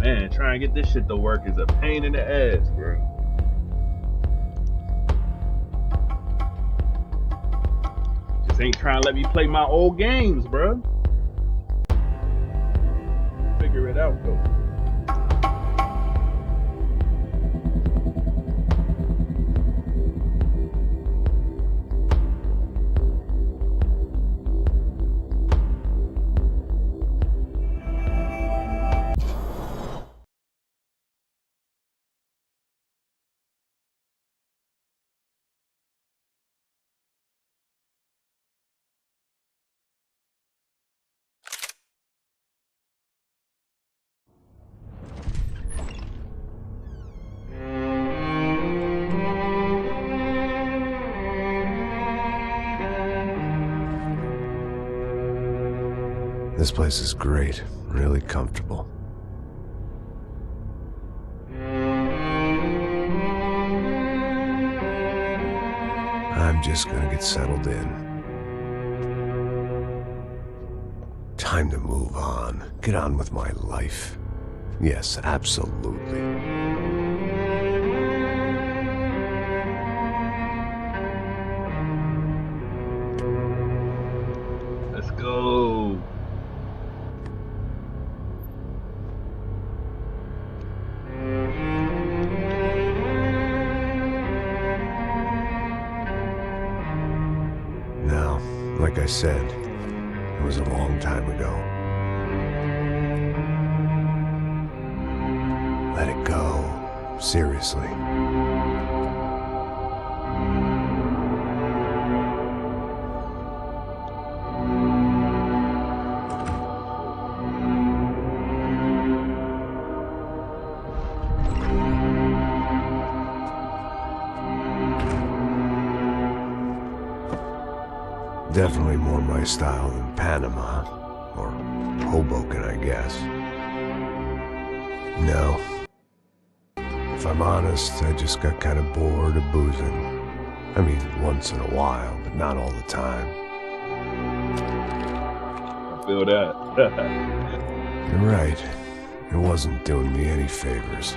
Man, trying to get this shit to work is a pain in the ass, bro. Just ain't trying to let me play my old games, bro. Figure it out, though. This place is great, really comfortable. I'm just gonna get settled in. Time to move on, get on with my life. Yes, absolutely. Let's go. Now, like I said, it was a long time ago. Let it go. Seriously. Definitely more my style than Panama, or Hoboken, I guess. No. If I'm honest, I just got kind of bored of boozing. I mean, once in a while, but not all the time. I feel that. You're right. It wasn't doing me any favors.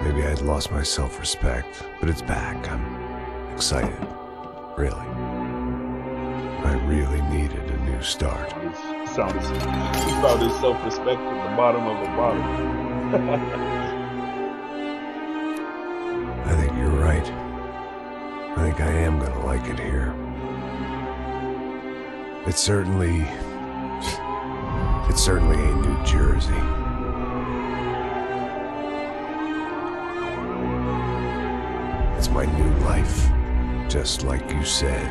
Maybe I'd lost my self-respect, but it's back. I'm excited. Really. I really needed a new start. He found his self-respect at the bottom of a bottle. I think you're right. I think I am gonna like it here. It certainly ain't New Jersey. It's my new life, just like you said.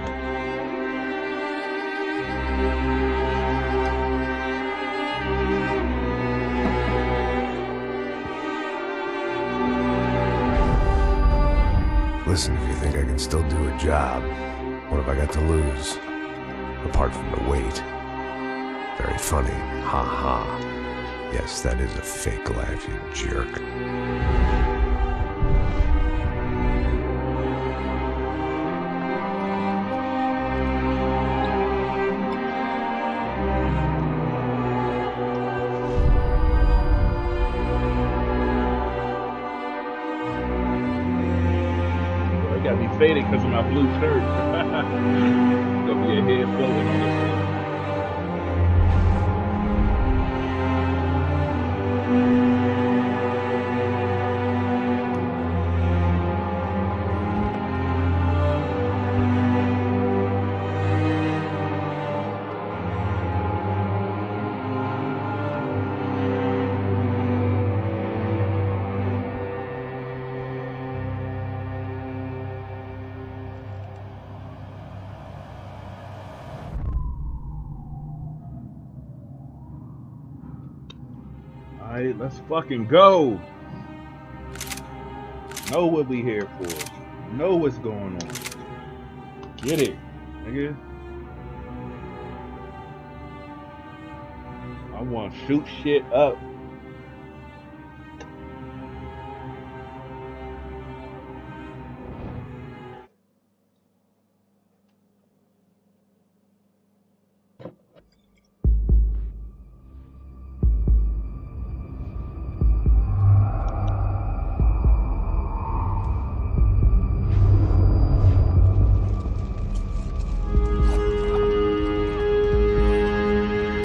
Listen, if you think I can still do a job, what have I got to lose? Apart from the weight. Very funny. Ha ha. Yes, that is a fake laugh, you jerk. Faded because of my blue shirt. Gonna be a head floating on the floor. Alright, let's fucking go. Know what we here for. Know what's going on. Get it, nigga. I want to shoot shit up.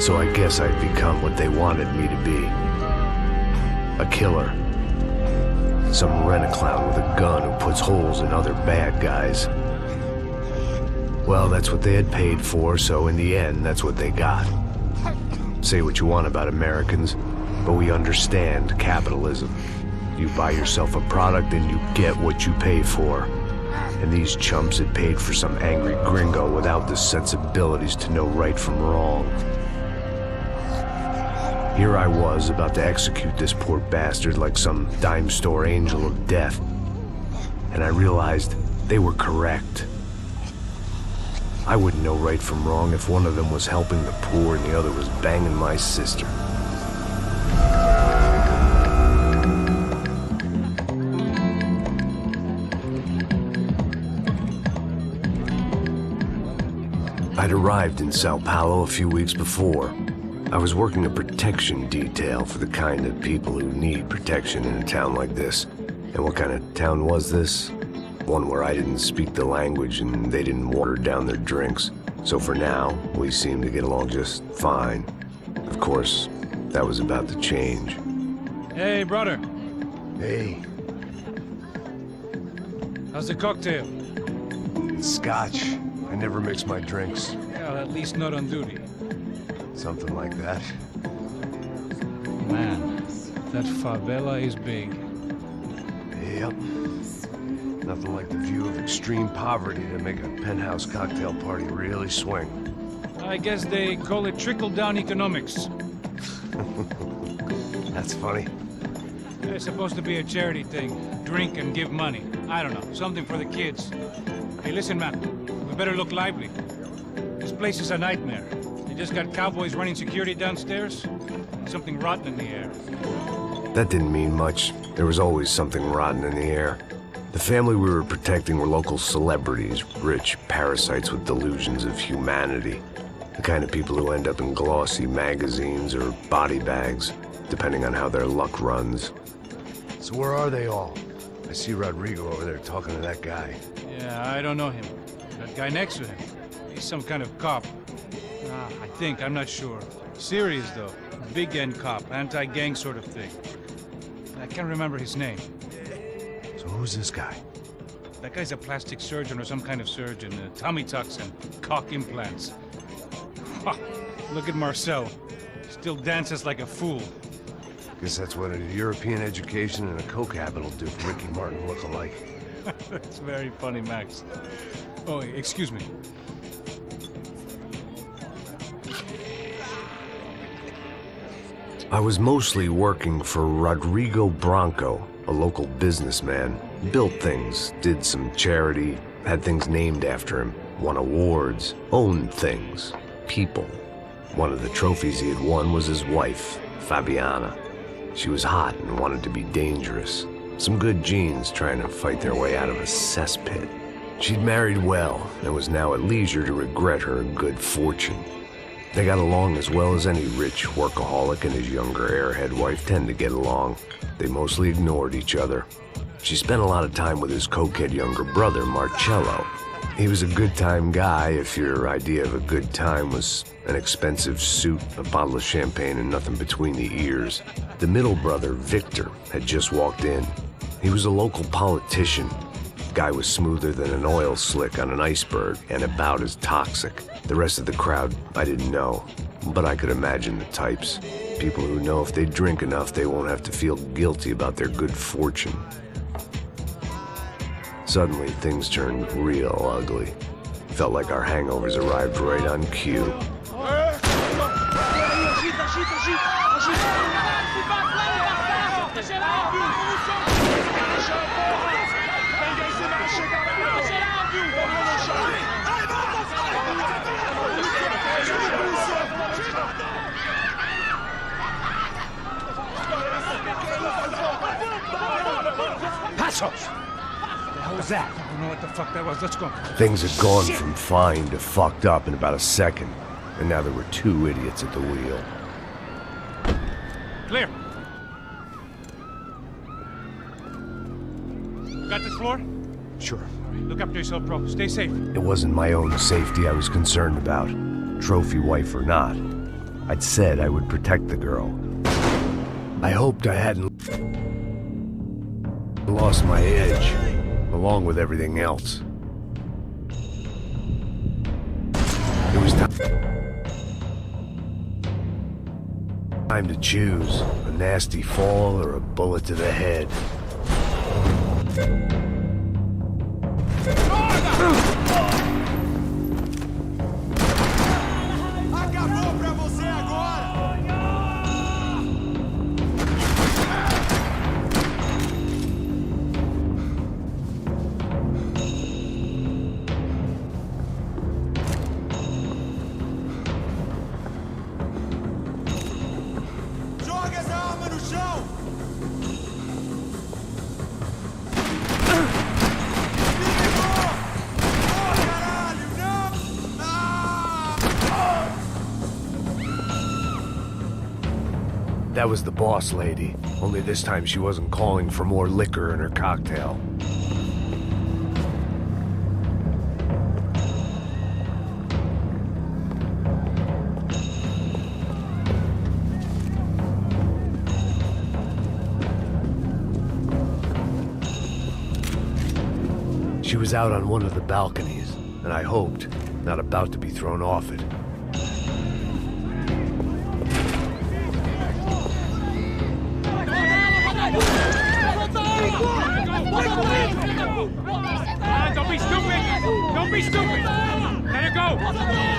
So I guess I'd become what they wanted me to be. A killer. Some rent-a-clown with a gun who puts holes in other bad guys. Well, that's what they had paid for, so in the end, that's what they got. Say what you want about Americans, but we understand capitalism. You buy yourself a product and you get what you pay for. And these chumps had paid for some angry gringo without the sensibilities to know right from wrong. Here I was, about to execute this poor bastard like some dime store angel of death. And I realized they were correct. I wouldn't know right from wrong if one of them was helping the poor and the other was banging my sister. I'd arrived in Sao Paulo a few weeks before. I was working a protection detail for the kind of people who need protection in a town like this. And what kind of town was this? One where I didn't speak the language and they didn't water down their drinks. So for now, we seemed to get along just fine. Of course, that was about to change. Hey, brother. Hey. How's the cocktail? It's scotch. I never mix my drinks. Well, at least not on duty. Something like that. Man, that favela is big. Yep. Nothing like the view of extreme poverty to make a penthouse cocktail party really swing. I guess they call it trickle-down economics. That's funny. It's supposed to be a charity thing. Drink and give money. I don't know, something for the kids. Hey, listen, man. We better look lively. This place is a nightmare. They just got cowboys running security downstairs. Something rotten in the air. That didn't mean much. There was always something rotten in the air. The family we were protecting were local celebrities, rich parasites with delusions of humanity. The kind of people who end up in glossy magazines or body bags, depending on how their luck runs. So where are they all? I see Rodrigo over there talking to that guy. Yeah, I don't know him. That guy next to him. He's some kind of cop. I think, I'm not sure. Serious, though. Big-end cop, anti-gang sort of thing. I can't remember his name. So who's this guy? That guy's a plastic surgeon or some kind of surgeon. Tummy tucks and cock implants. Look at Marcel. Still dances like a fool. Guess that's what a European education and a coke habit will do for Ricky Martin look-alike. That's very funny, Max. Oh, excuse me. I was mostly working for Rodrigo Branco, a local businessman. Built things, did some charity, had things named after him, won awards, owned things, people. One of the trophies he had won was his wife, Fabiana. She was hot and wanted to be dangerous. Some good genes trying to fight their way out of a cesspit. She'd married well and was now at leisure to regret her good fortune. They got along as well as any rich workaholic and his younger airhead wife tend to get along. They mostly ignored each other. She spent a lot of time with his cokehead younger brother, Marcello. He was a good-time guy if your idea of a good time was an expensive suit, a bottle of champagne, and nothing between the ears. The middle brother, Victor, had just walked in. He was a local politician. Guy was smoother than an oil slick on an iceberg and about as toxic. The rest of the crowd, I didn't know, but I could imagine the types. People who know if they drink enough, they won't have to feel guilty about their good fortune. Suddenly, things turned real ugly. Felt like our hangovers arrived right on cue. Passos! What was that? I don't know what the fuck that was. Let's go. Things had gone from fine to fucked up in about a second, and now there were two idiots at the wheel. Clear. Got this floor? Sure. All right, look after yourself, bro. Stay safe. It wasn't my own safety I was concerned about, trophy wife or not. I'd said I would protect the girl. I hoped I hadn't lost my edge, along with everything else. It was time to choose, a nasty fall or a bullet to the head. Acabou pra você agora! Joga essa arma no chão! That was the boss lady, only this time she wasn't calling for more liquor in her cocktail. She was out on one of the balconies, and I hoped, not about to be thrown off it. Don't be stupid! Don't be stupid! Let her go!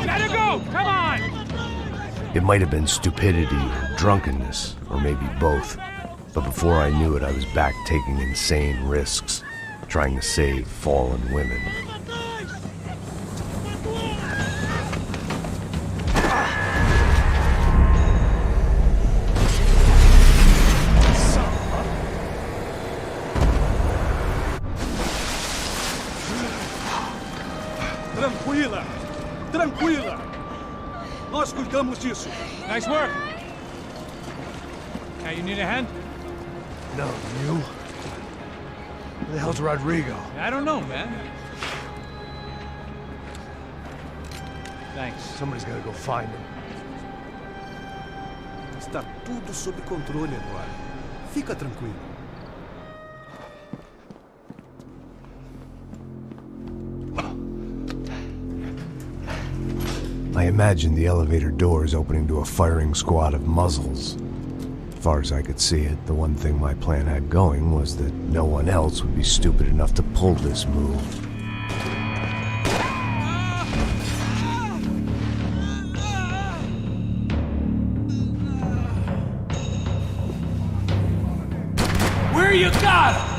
Let her go! Come on! It might have been stupidity, drunkenness, or maybe both. But before I knew it, I was back taking insane risks, trying to save fallen women. Tranquila! Tranquila! Nós cuidamos disso. Nice work! Now you need a hand? No, you? Where the hell's Rodrigo? I don't know, man. Thanks. Somebody's gotta go find him. Está tudo sob controle agora. Fica tranquilo. I imagined the elevator doors opening to a firing squad of muzzles. As far as I could see it, the one thing my plan had going was that no one else would be stupid enough to pull this move. Where you got him?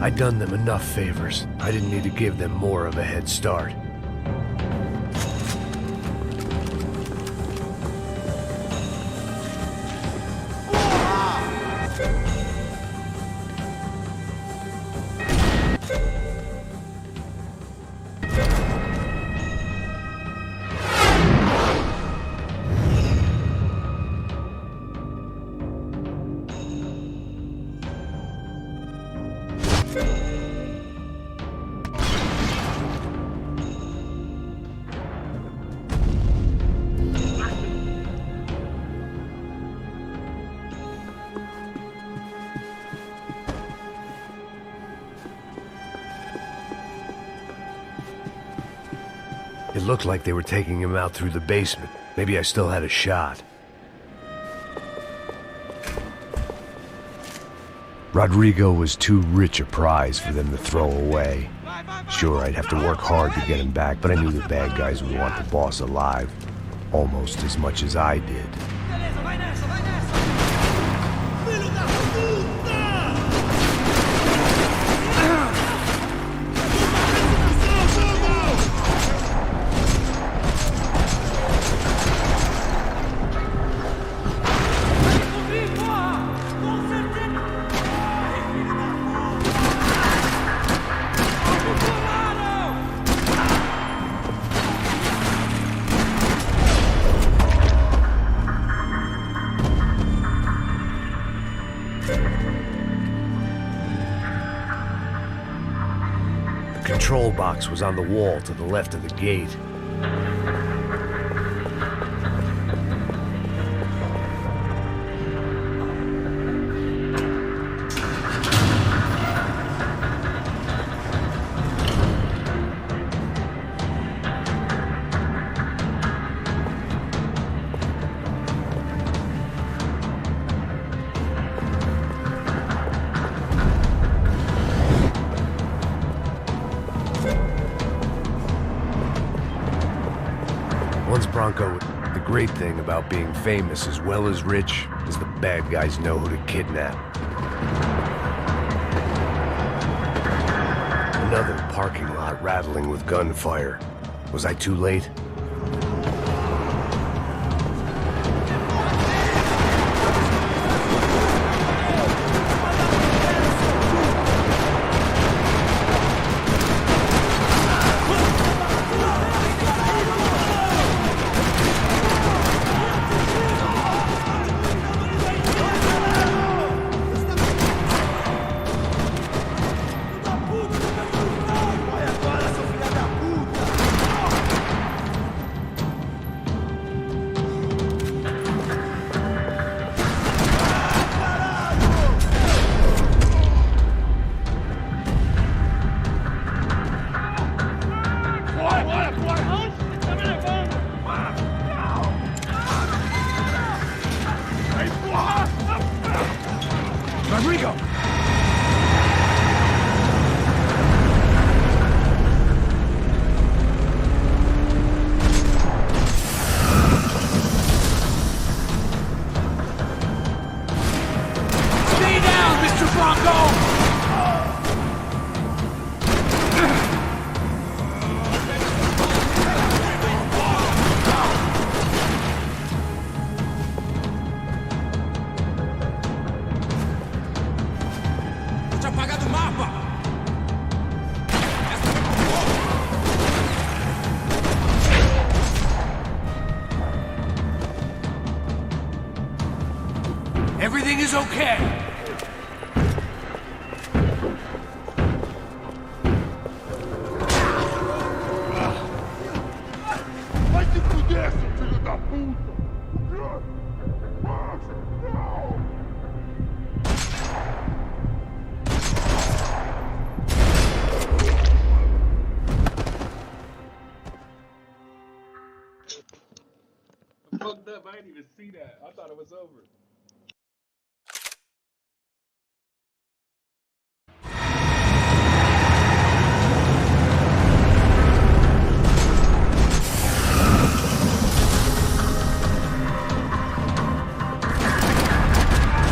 I'd done them enough favors. I didn't need to give them more of a head start. It looked like they were taking him out through the basement. Maybe I still had a shot. Rodrigo was too rich a prize for them to throw away. Sure, I'd have to work hard to get him back, but I knew the bad guys would want the boss alive almost as much as I did. The control box was on the wall to the left of the gate. Once Bronco, the great thing about being famous as well as rich is the bad guys know who to kidnap. Another parking lot rattling with gunfire. Was I too late? Rodrigo! Stay down, Mr. Bronco! Apagado o mapa! Everything is okay. Vai se fuder, seu filho da puta! Fucked up. I didn't even see that. I thought it was over.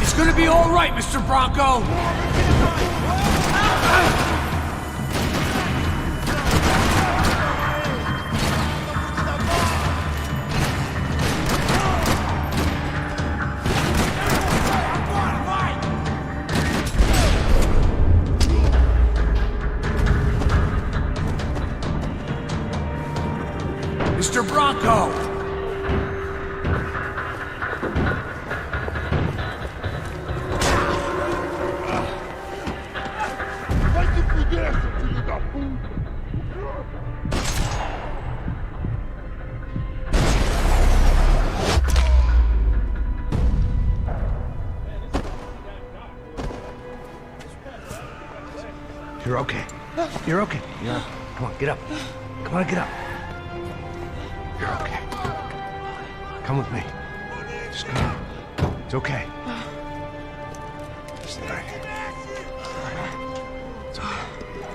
It's gonna be all right, Mr. Bronco. Mr. Bronco! Vai se fuder, seu filho da puta! You're okay. You're okay. Come on, get up. Come on, get up. You're okay. Come with me. Just come. It's okay. Stay right here. It's okay.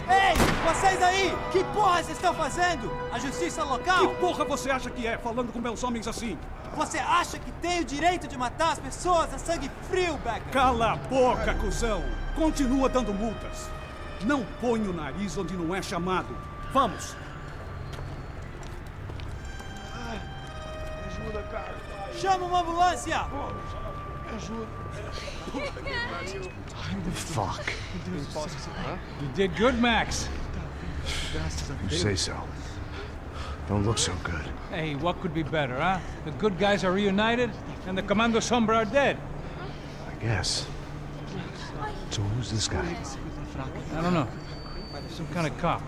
Ei, vocês aí! Que porra vocês estão fazendo? A justiça local? Que porra você acha que é, falando com meus homens assim? Você acha que tem o direito de matar as pessoas a sangue frio, Becker? Cala a boca, cuzão! Continua dando multas. Não põe o nariz onde não é chamado. Vamos! Ajuda, cara. Chama uma ambulância! Me ajuda. Fuck. You did good, Max. You say so. Don't look so good. Hey, what could be better, huh? The good guys are reunited, and the Commando Sombra are dead. I guess. So who's this guy? I don't know. Some kind of cop.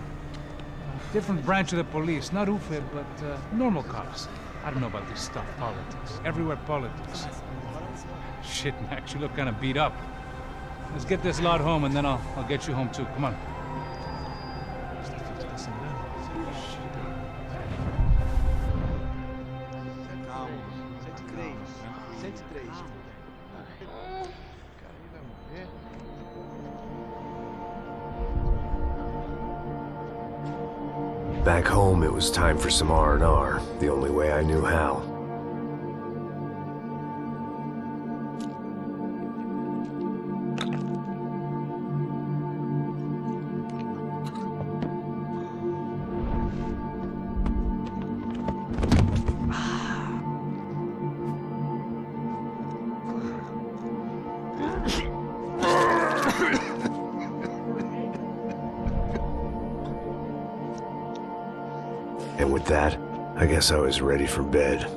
Different branch of the police. Not UFE, but normal cops. I don't know about this stuff. Politics. Everywhere politics. Shit, Max, you look kind of beat up. Let's get this lot home, and then I'll get you home, too. Come on. Calma. 103. 103. Back home, it was time for some R&R, the only way I knew how. And with that, I guess I was ready for bed.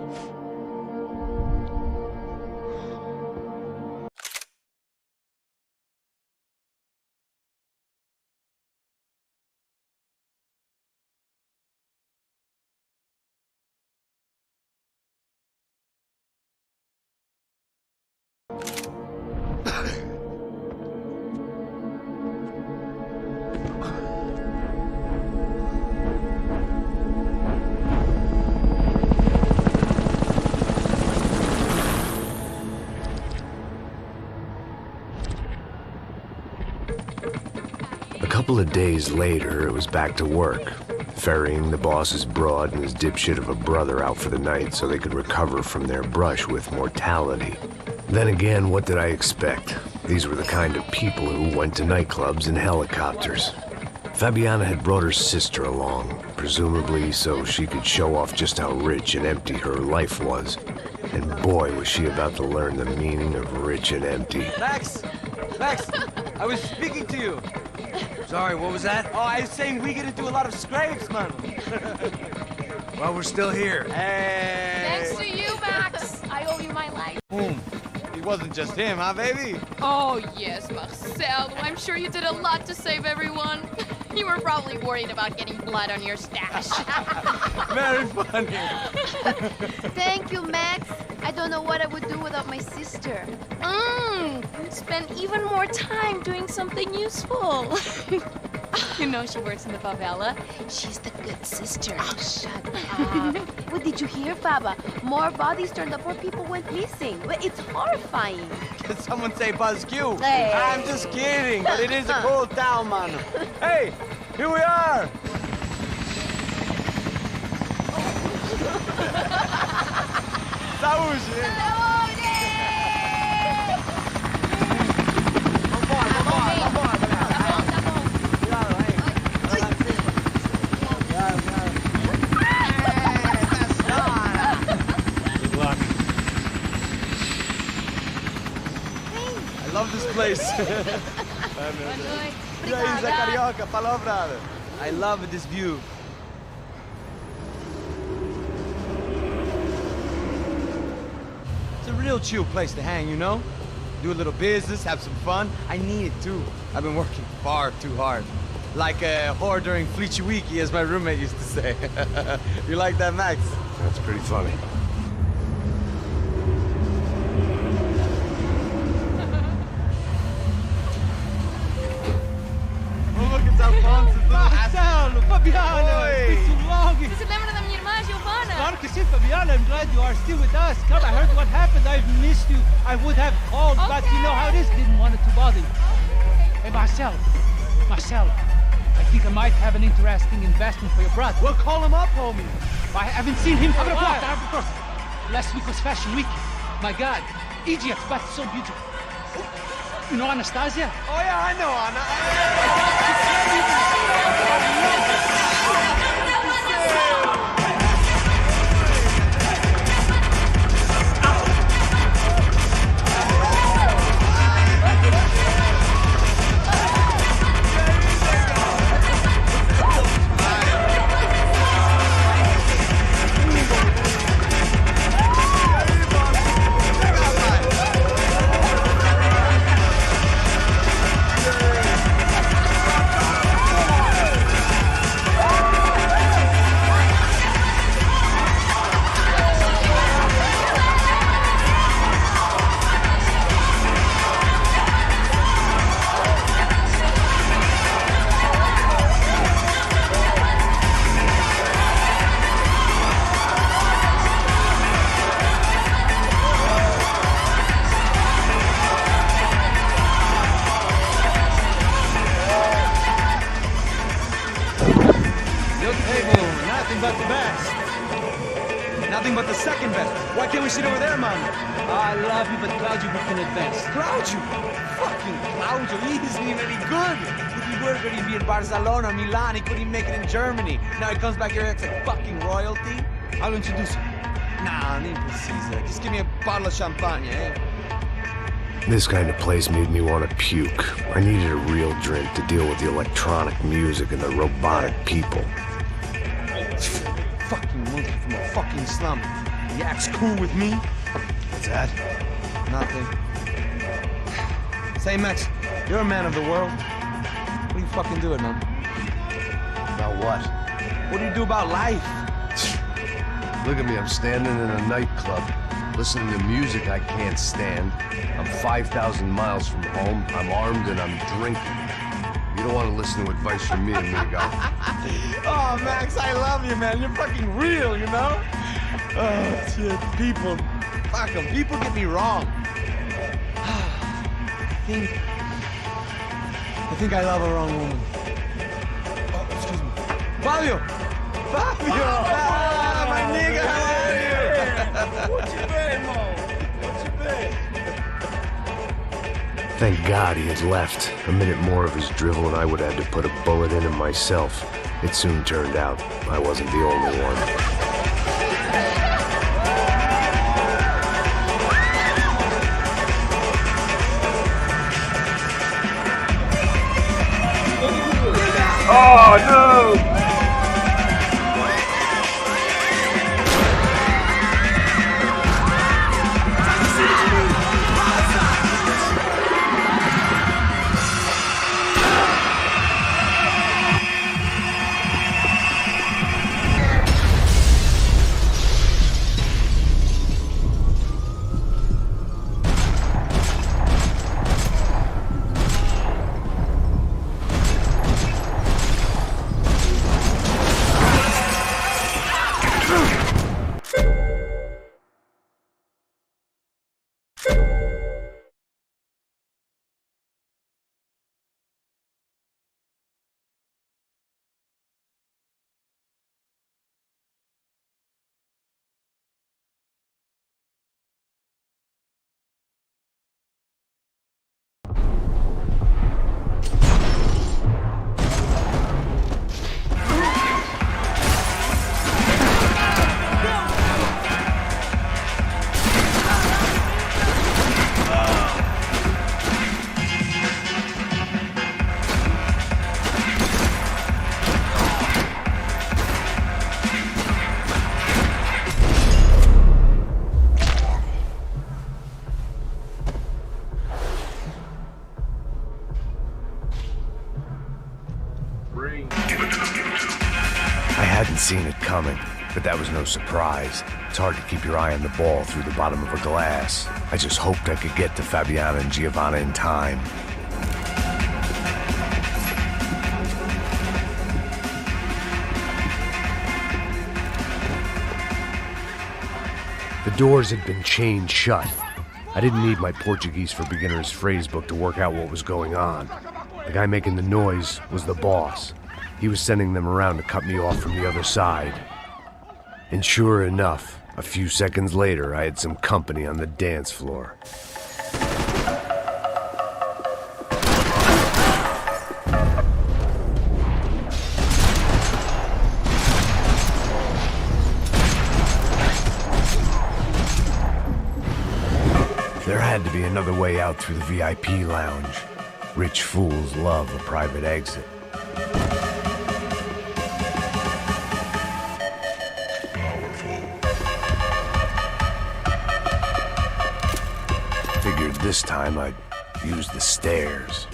A couple of days later, it was back to work, ferrying the boss's broad and his dipshit of a brother out for the night so they could recover from their brush with mortality. Then again, what did I expect? These were the kind of people who went to nightclubs in helicopters. Fabiana had brought her sister along, presumably so she could show off just how rich and empty her life was. And boy, was she about to learn the meaning of rich and empty. Max! Max! I was speaking to you. Sorry, what was that? Oh, I was saying we gotta do a lot of scrapes, man. Well, we're still here. Hey! Thanks to you, Max. I owe you my life. Boom. It wasn't just him, huh, baby? Oh, yes, Marcel. I'm sure you did a lot to save everyone. You were probably worried about getting blood on your stash. Very funny. Thank you, Max. I don't know what I would do without my sister. You'd spend even more time doing something useful. You know she works in the favela. She's the good sister. Oh, shut up. What did you hear, Faba? More bodies turned up, more people went missing. It's horrifying. Did someone say Buzz Q? Hey. I'm just kidding, but it is a cool town, man. Hey, here we are. Saúde! I love this place. E aí, Zé Carioca, palavra. I love this view. It's a real chill place to hang, you know? Do a little business, have some fun. I need it too. I've been working far too hard. Like a whore during Fleechy Weeky, as my roommate used to say. You like that, Max? That's pretty funny. Oh, look, it's Alfonso's little Marcelo, Fabiana, Oi. it's too long. Você se lembra da minha irmã, Giovanna? Claro que sim, Fabiana. I'm glad you are still with us. Come, I heard what happened. I've missed you. I would have called, but you know how it is. Didn't want it to bother you. Hey, Marcel. I think I might have an interesting investment for your brother. Well, call him up, homie. I haven't seen him for a while. Last week was Fashion Week. My God, Egypt, but so beautiful. You know Anastasia? Oh, yeah, I know Anna. But the best. Nothing but the second best. Why can't we sit over there, man? I love you, but Claudio booked in advance. Claudio? Fucking Claudio, he isn't even any good. If he were good, he'd be in Barcelona, Milan, he couldn't even make it in Germany. Now he comes back here, acts like fucking royalty. I'll introduce you. Nah, need precisa. Just give me a bottle of champagne, eh? This kind of place made me want to puke. I needed a real drink to deal with the electronic music and the robotic people. Fucking monkey from a fucking slum. He acts cool with me. What's that? Nothing. Say, Max, you're a man of the world. What do you fucking do it, man? About what? What do you do about life? Look at me, I'm standing in a nightclub, listening to music I can't stand. I'm 5,000 miles from home, I'm armed and I'm drinking. You don't want to listen to advice from me, amigo. Oh, Max, I love you, man. You're fucking real, you know? Oh, shit. People. Fuck them. People get me wrong. I think I love a wrong woman. Oh, excuse me. Fabio! Fabio! Ah, my nigga, how are you? What you been, Mo? What you been? Thank God he had left. A minute more of his drivel and I would have had to put a bullet in him myself. It soon turned out I wasn't the only one. Oh, no! I hadn't seen it coming, but that was no surprise. It's hard to keep your eye on the ball through the bottom of a glass. I just hoped I could get to Fabiana and Giovanna in time. doors had been chained shut. I didn't need my Portuguese for Beginners phrase book to work out what was going on. The guy making the noise was the boss. He was sending them around to cut me off from the other side. And sure enough, a few seconds later, I had some company on the dance floor. There had to be another way out through the VIP lounge. Rich fools love a private exit. Figured this time I'd use the stairs.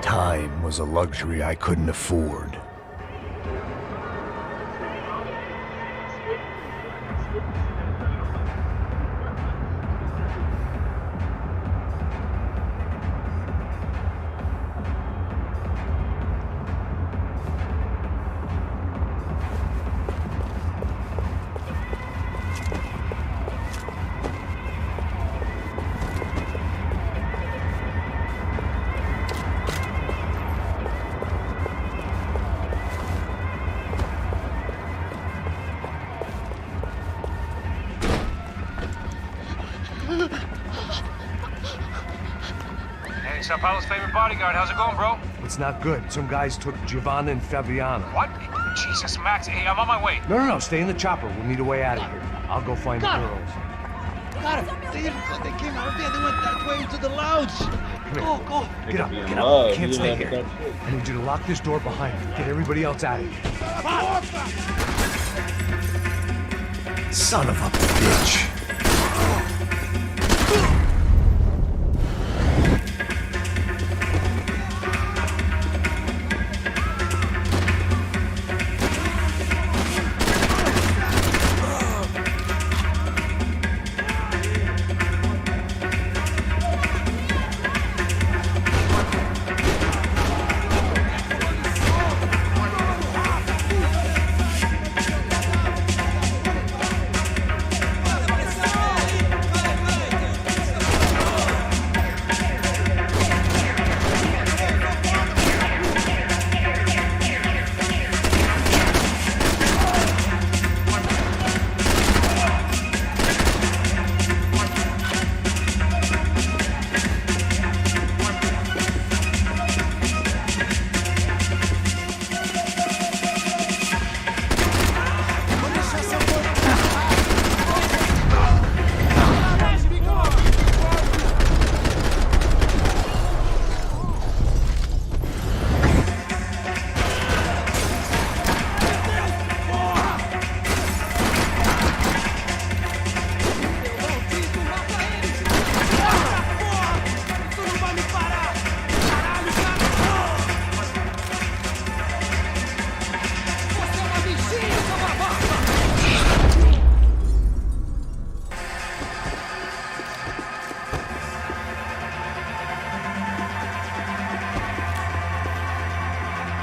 Time was a luxury I couldn't afford. Hey, Sao Paulo's favorite bodyguard. How's it going, bro? It's not good. Some guys took Giovanna and Fabiana. What? Jesus, Max. Hey, I'm on my way. No, stay in the chopper. We'll need a way out of here. I'll go find the girls. Got him. They came out of there. They went that way into the lounge. Go. Get up. You can't stay here. I need you to lock this door behind you. Get everybody else out of here. Son of a bitch.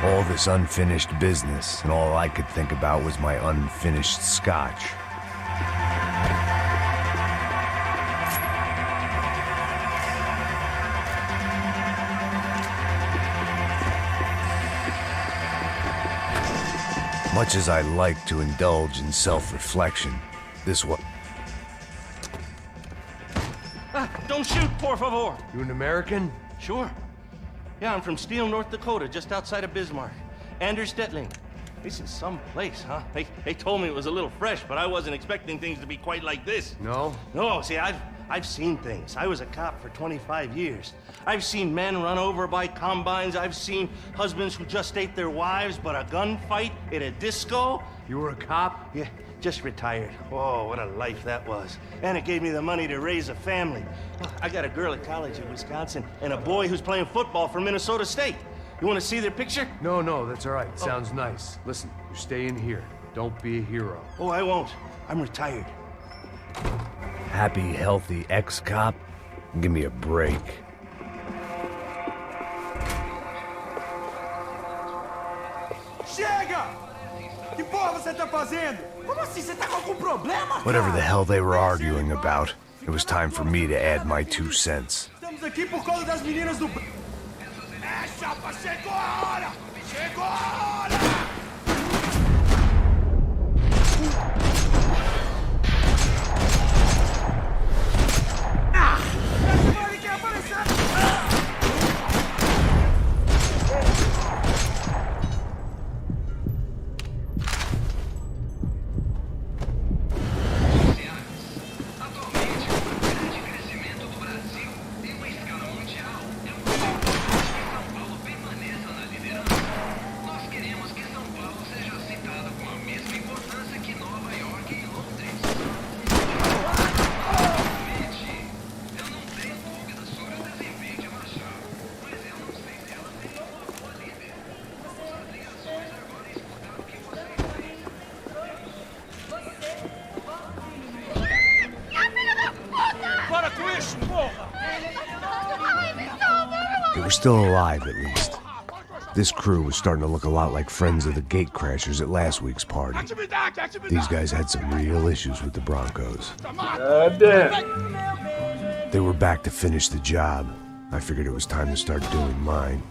All this unfinished business, and all I could think about was my unfinished scotch. Much as I like to indulge in self-reflection, this was... Don't shoot, por favor! You an American? Sure. Yeah, I'm from Steele, North Dakota, just outside of Bismarck. Anders Detling. This is some place, huh? They told me it was a little fresh, but I wasn't expecting things to be quite like this. No? No, see, I've seen things. I was a cop for 25 years. I've seen men run over by combines. I've seen husbands who just ate their wives, but a gunfight at a disco? You were a cop? Yeah, just retired. Oh, what a life that was. And it gave me the money to raise a family. I got a girl at college in Wisconsin and a boy who's playing football for Minnesota State. You want to see their picture? No, that's all right. Sounds nice. Listen, you stay in here. Don't be a hero. Oh, I won't. I'm retired. Happy, healthy ex-cop? Give me a break. Chega! Que porra você tá fazendo? Como assim? Você tá com algum problema? Whatever the hell they were arguing about, it was time for me to add my 2 cents. Estamos aqui por causa das meninas do... É, chapa, chegou a hora! Chegou a hora! They were still alive, at least. This crew was starting to look a lot like friends of the gatecrashers at last week's party. These guys had some real issues with the Broncos. They were back to finish the job. I figured it was time to start doing mine.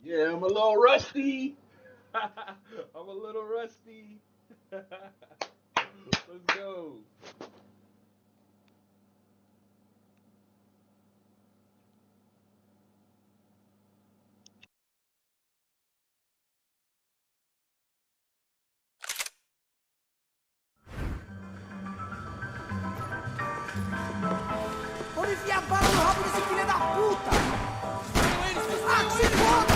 Yeah, I'm a little rusty. I'm a little rusty. Let's go. Vamos enfiar a bala no rabo desse filho da puta! Ah, que se foda!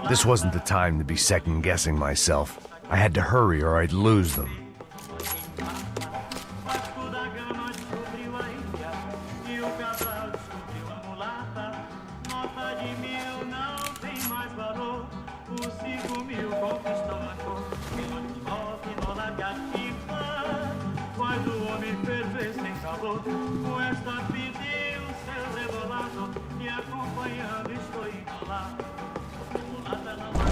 This wasn't the time to be second-guessing myself. I had to hurry or I'd lose them.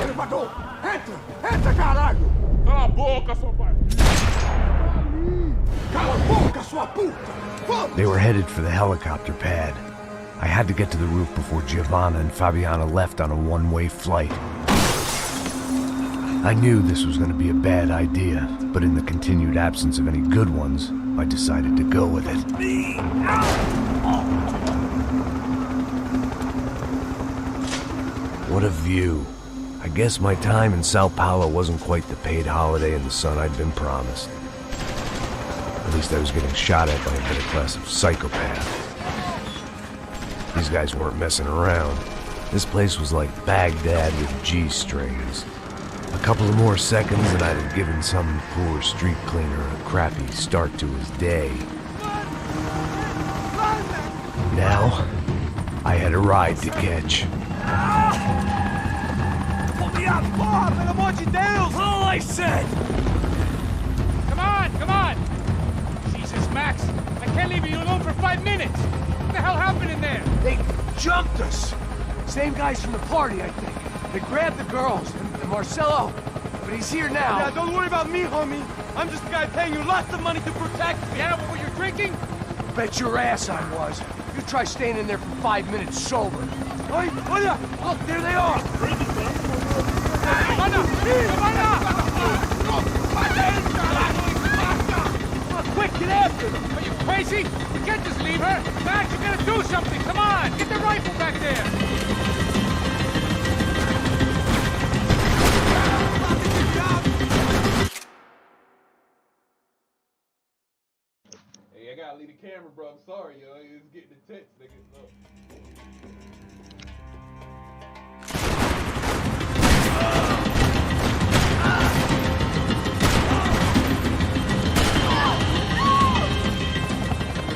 Elevador! Entra! Entra, caralho! Cala a boca, sua pai! Cala a boca, sua puta! They were headed for the helicopter pad. I had to get to the roof before Giovanna and Fabiana left on a one-way flight. I knew this was going to be a bad idea, but in the continued absence of any good ones, I decided to go with it. What a view. I guess my time in Sao Paulo wasn't quite the paid holiday in the sun I'd been promised. At least I was getting shot at by a better class of psychopath. These guys weren't messing around. This place was like Baghdad with G-strings. A couple of more seconds and I'd have given some poor street cleaner a crappy start to his day. Now, I had a ride to catch. Pelo amor de Deus! All I said! Come on, come on! Jesus, Max, I can't leave you alone for 5 minutes! What the hell happened in there? They jumped us! Same guys from the party, I think. They grabbed the girls, and Marcelo, but he's here now. Yeah, don't worry about me, homie. I'm just the guy paying you lots of money to protect me. Yeah, what were you drinking? Bet your ass I was. You try staying in there for 5 minutes sober. Hey, look, there they are! Quick, get after them! Are you crazy? You can't just leave her! Max, you gotta do something! Come on! Get the rifle back there! Hey, I gotta leave the camera, bro. I'm sorry, yo. It's getting intense, nigga. Look.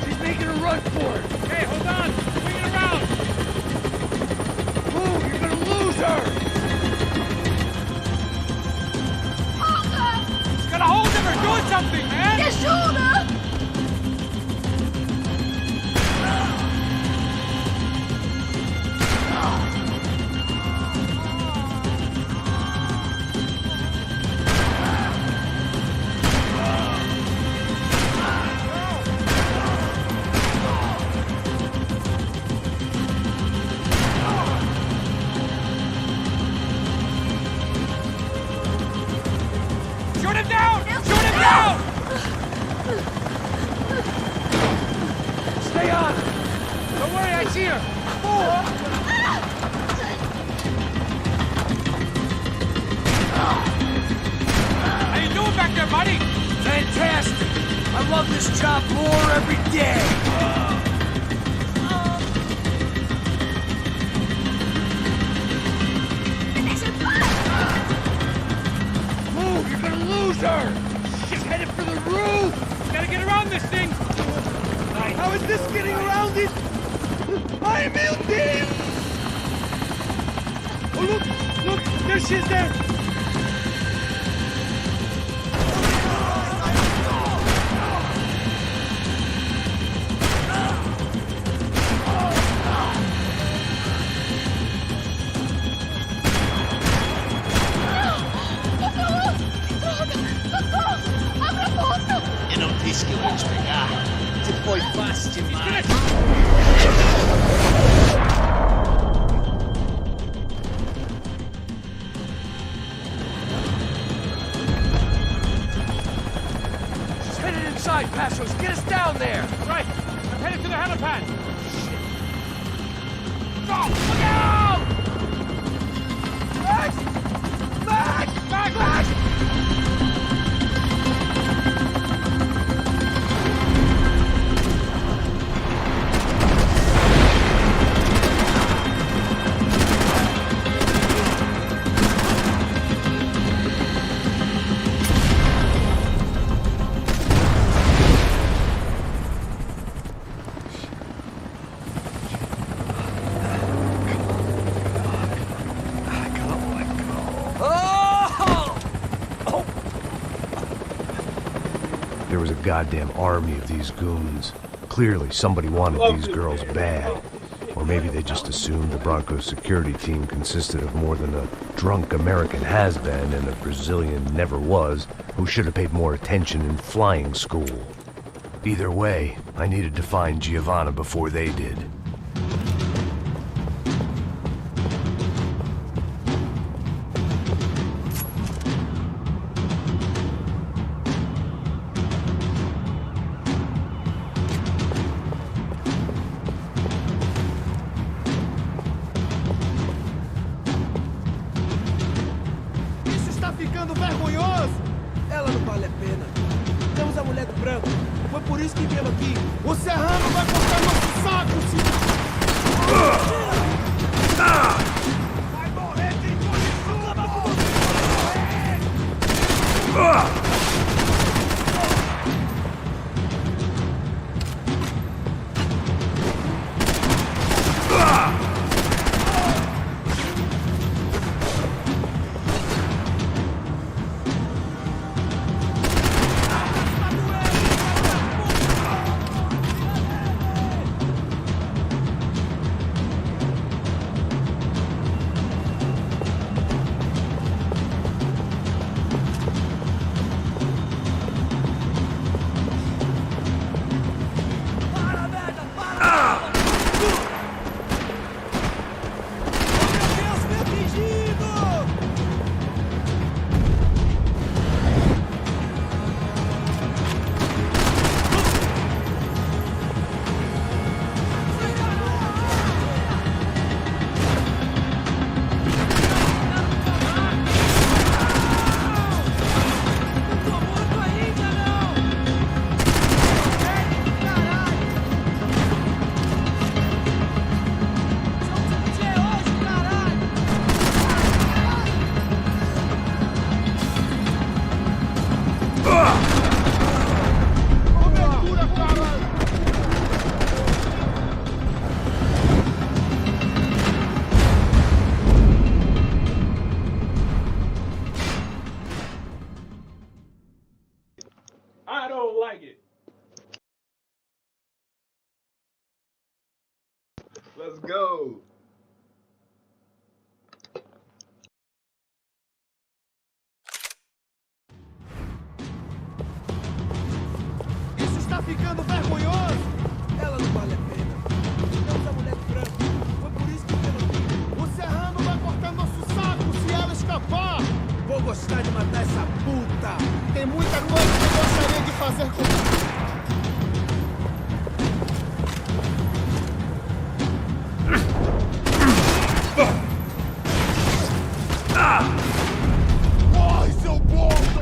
She's making a run for it! Hey, hold on! Swing it around! Move! You're gonna lose her! Just gotta hold him or do something, man! ¡Que ayuda! Shoot him down! Shoot him down! Stay on! Don't worry, I see her! How you doing back there, buddy? Fantastic! I love this job more every day! Move! You're gonna lose her! She's headed for the roof! Gotta get around this thing! How is this getting around it? I'm team! Oh, look! Look! There she is there! Eu não disse que eu ia te pegar. Você foi fácil demais. there was a goddamn army of these goons. Clearly, somebody wanted these girls bad. Or maybe they just assumed the Broncos security team consisted of more than a drunk American has-been and a Brazilian never-was who should have paid more attention in flying school. Either way, I needed to find Giovanna before they did. Ficando vergonhoso! Ela não vale a pena. Temos a mulher do branco. Foi por isso que viemos aqui. O Serrano vai cortar nosso saco, Vai morrer quem I don't like it. Let's go. Isso está ficando vergonhoso! Ela não vale a pena. Temos a mulher do branco. Foi por isso que viemos aqui. O Serrano vai cortar nosso saco se ela escapar! Vou gostar de matar essa puta! Tem muita coisa que eu gostaria de fazer com... Morre, seu bosta!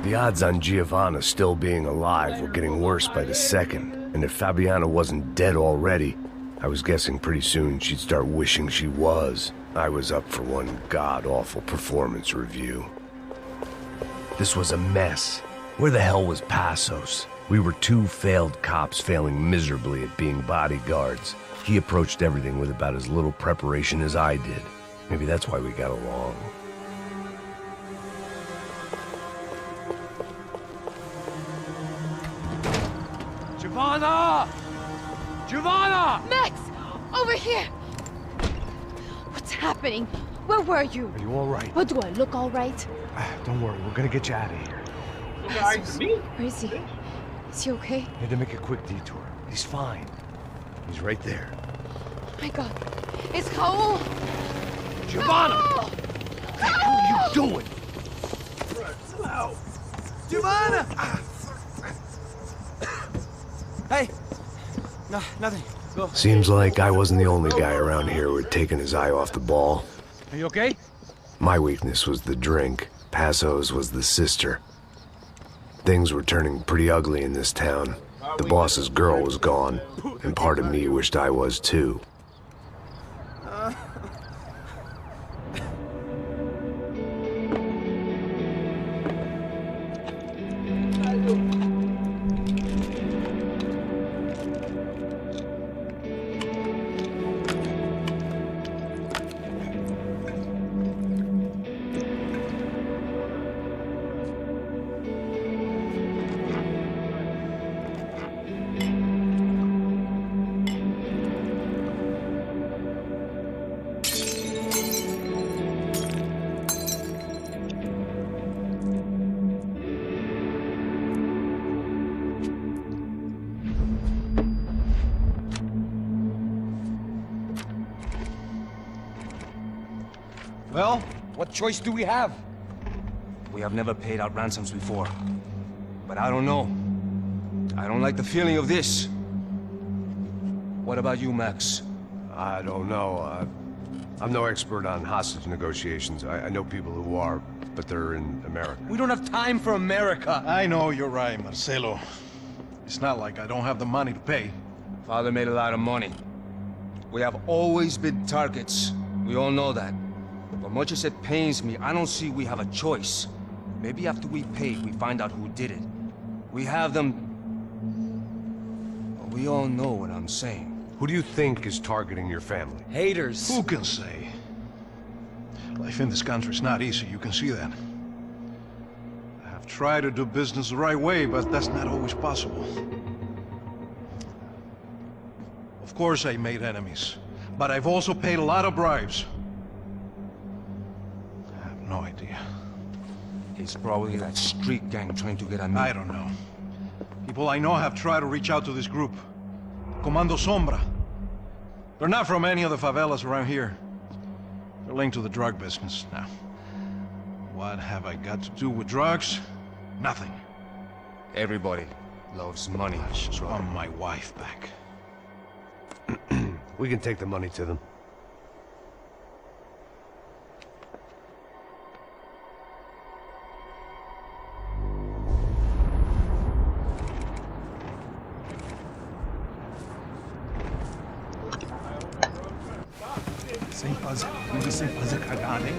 The odds on Giovanna still being alive were getting worse by the second, and if Fabiana wasn't dead already, I was guessing pretty soon she'd start wishing she was. I was up for one god-awful performance review. This was a mess. Where the hell was Passos? We were two failed cops failing miserably at being bodyguards. He approached everything with about as little preparation as I did. Maybe that's why we got along. Giovanna! Giovanna! Max! Over here! What's happening? Where were you? Are you all right? What, do I look all right? Don't worry, we're gonna get you out of here. Where is he? Is he okay? Had to make a quick detour. He's fine. He's right there. My God. It's Raul! Giovanna! Raul! What the hell are you doing? Giovanna! Hey! No, nothing. Go. Seems like I wasn't the only guy around here who had taken his eye off the ball. Are you okay? My weakness was the drink. Passos was the sister. Things were turning pretty ugly in this town. The boss's girl was gone, and part of me wished I was too. Well, what choice do we have? We have never paid out ransoms before. But I don't know. I don't like the feeling of this. What about you, Max? I don't know. I'm no expert on hostage negotiations. I know people who are, but they're in America. We don't have time for America. I know you're right, Marcelo. It's not like I don't have the money to pay. Father made a lot of money. We have always been targets. We all know that. But much as it pains me, I don't see we have a choice. Maybe after we pay, we find out who did it. We have them... We all know what I'm saying. Who do you think is targeting your family? Haters. Who can say? Life in this country is not easy, you can see that. I have tried to do business the right way, but that's not always possible. Of course I made enemies, but I've also paid a lot of bribes. I have no idea. It's probably that street gang trying to get at me. I don't know. People I know have tried to reach out to this group. Comando Sombra. They're not from any of the favelas around here. They're linked to the drug business. Now, what have I got to do with drugs? Nothing. Everybody loves money. I just want my wife back. We can take the money to them. Sem fazer cagada, hein?